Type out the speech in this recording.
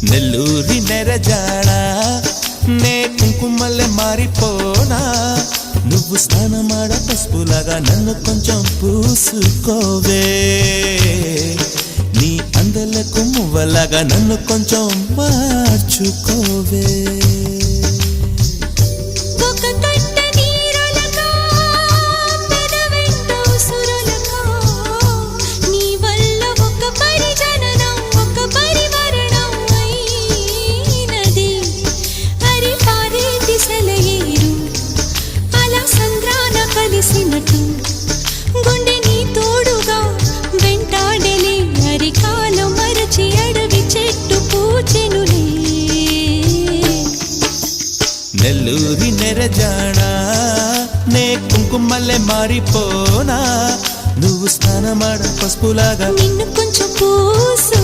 నెల్లూరి నెరజాడ నే కుంకుమల్లె మారిపోనా నువ్వు స్నానమాడ పసుపులాగా నన్ను కొంచెం పూసుకోవే నీ అందలకు మువ్వలాగా నన్ను కొంచెం మార్చుకోవే గుండె నీ తోడుగా వెంటాడలే అరికాల మరచి అడవి చెట్టు పూచెనులే నెల్లూరి నెరజాడ నే కుంకుమల్లె మారిపోనా నువ్వు స్నానమాడ పసుపులాగా నిన్ను కొంచెం పూసు